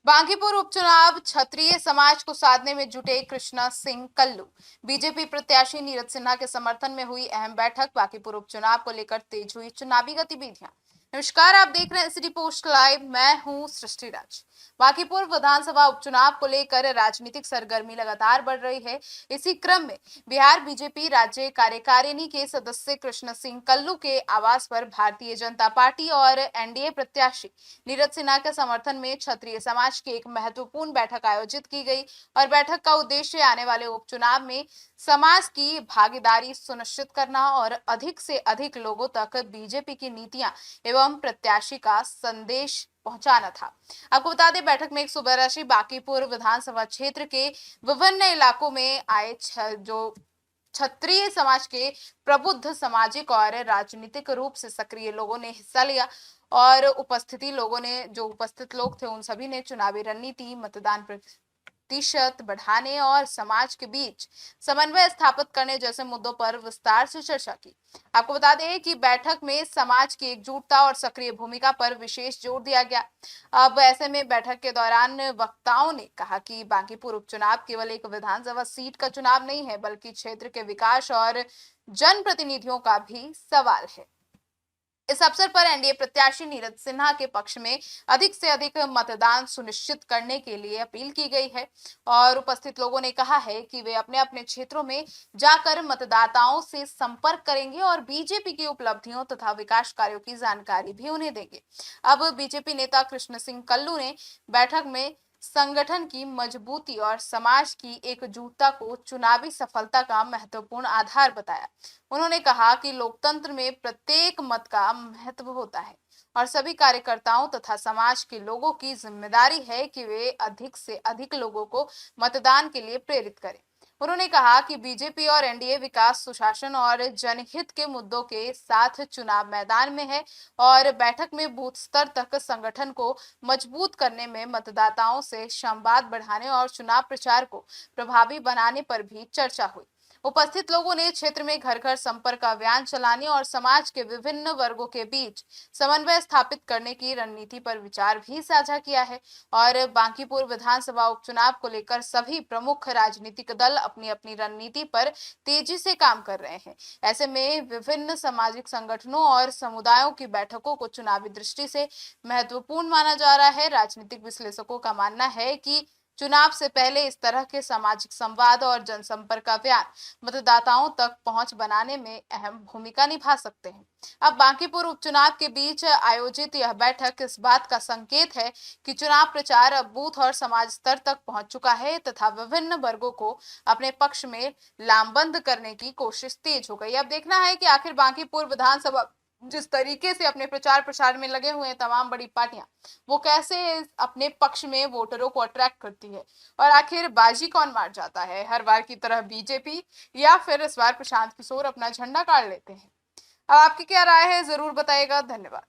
बांकीपुर उपचुनाव क्षत्रिय समाज को साधने में जुटे कृष्णा सिंह कल्लू। बीजेपी प्रत्याशी नीरज सिन्हा के समर्थन में हुई अहम बैठक। बांकीपुर उपचुनाव को लेकर तेज हुई चुनावी गतिविधियां। नमस्कार, आप देख रहे हैं सिटी पोस्ट लाइव। मैं हूं सृष्टि राज। बांकीपुर विधानसभा उपचुनाव को लेकर राजनीतिक सरगर्मी लगातार बढ़ रही है। इसी क्रम में बिहार बीजेपी राज्य कार्यकारिणी के सदस्य कृष्ण सिंह कल्लू के आवास पर भारतीय जनता पार्टी और एनडीए प्रत्याशी नीरज सिन्हा के समर्थन में क्षत्रिय समाज की एक महत्वपूर्ण बैठक आयोजित की गई। और बैठक का उद्देश्य आने वाले उपचुनाव में समाज की भागीदारी सुनिश्चित करना और अधिक से अधिक लोगों तक बीजेपी की नीतियां एवं प्रत्याशी का संदेश पहुंचाना था। आपको बता दें, बैठक में 182 बांकीपुर विधानसभा क्षेत्र के विभिन्न इलाकों में आए जो क्षत्रिय समाज के प्रबुद्ध सामाजिक और राजनीतिक रूप से सक्रिय लोगों ने हिस्सा लिया। और उपस्थित लोग थे, उन सभी ने चुनावी रणनीति, मतदान प्रतिशत बढ़ाने और समाज के बीच समन्वय स्थापित करने जैसे मुद्दों पर विस्तार से चर्चा की। आपको बता दें कि बैठक में समाज की एकजुटता और सक्रिय भूमिका पर विशेष जोर दिया गया। अब ऐसे में बैठक के दौरान वक्ताओं ने कहा कि बांकीपुर उपचुनाव केवल एक विधानसभा सीट का चुनाव नहीं है, बल्कि क्षेत्र के विकास और जनप्रतिनिधियों का भी सवाल है। इस अवसर पर एनडीए प्रत्याशी नीरज सिन्हा के पक्ष में अधिक से अधिक मतदान सुनिश्चित करने के लिए अपील की गई है। और उपस्थित लोगों ने कहा है कि वे अपने अपने क्षेत्रों में जाकर मतदाताओं से संपर्क करेंगे और बीजेपी की उपलब्धियों तथा विकास कार्यों की जानकारी भी उन्हें देंगे। अब बीजेपी नेता कृष्ण सिंह कल्लू ने बैठक में संगठन की मजबूती और समाज की एकजुटता को चुनावी सफलता का महत्वपूर्ण आधार बताया। उन्होंने कहा कि लोकतंत्र में प्रत्येक मत का महत्व होता है और सभी कार्यकर्ताओं तथा समाज के लोगों की जिम्मेदारी है कि वे अधिक से अधिक लोगों को मतदान के लिए प्रेरित करें। उन्होंने कहा कि बीजेपी और एनडीए विकास, सुशासन और जनहित के मुद्दों के साथ चुनाव मैदान में है। और बैठक में बूथ स्तर तक संगठन को मजबूत करने में, मतदाताओं से संवाद बढ़ाने और चुनाव प्रचार को प्रभावी बनाने पर भी चर्चा हुई। उपस्थित लोगों ने क्षेत्र में घर घर संपर्क अभियान चलाने और समाज के विभिन्न वर्गों के बीच समन्वय स्थापित करने की रणनीति पर विचार भी साझा किया है। और बांकीपुर विधानसभा उपचुनाव को लेकर सभी प्रमुख राजनीतिक दल अपनी अपनी रणनीति पर तेजी से काम कर रहे हैं। ऐसे में विभिन्न सामाजिक संगठनों और समुदायों की बैठकों को चुनावी दृष्टि से महत्वपूर्ण माना जा रहा है। राजनीतिक विश्लेषकों का मानना है कि चुनाव से पहले इस तरह के सामाजिक संवाद और जनसंपर्क अभियान मतदाताओं तक पहुंच बनाने में अहम भूमिका निभा सकते हैं। अब बांकीपुर उपचुनाव के बीच आयोजित यह बैठक इस बात का संकेत है कि चुनाव प्रचार अब बूथ और समाज स्तर तक पहुंच चुका है तथा विभिन्न वर्गों को अपने पक्ष में लामबंद करने की कोशिश तेज हो गई। अब देखना है कि आखिर बांकीपुर विधानसभा जिस तरीके से अपने प्रचार प्रसार में लगे हुए हैं तमाम बड़ी पार्टियां, वो कैसे अपने पक्ष में वोटरों को अट्रैक्ट करती है और आखिर बाजी कौन मार जाता है, हर बार की तरह बीजेपी या फिर इस बार प्रशांत किशोर अपना झंडा गाड़ लेते हैं। अब आपकी क्या राय है, जरूर बताइएगा। धन्यवाद।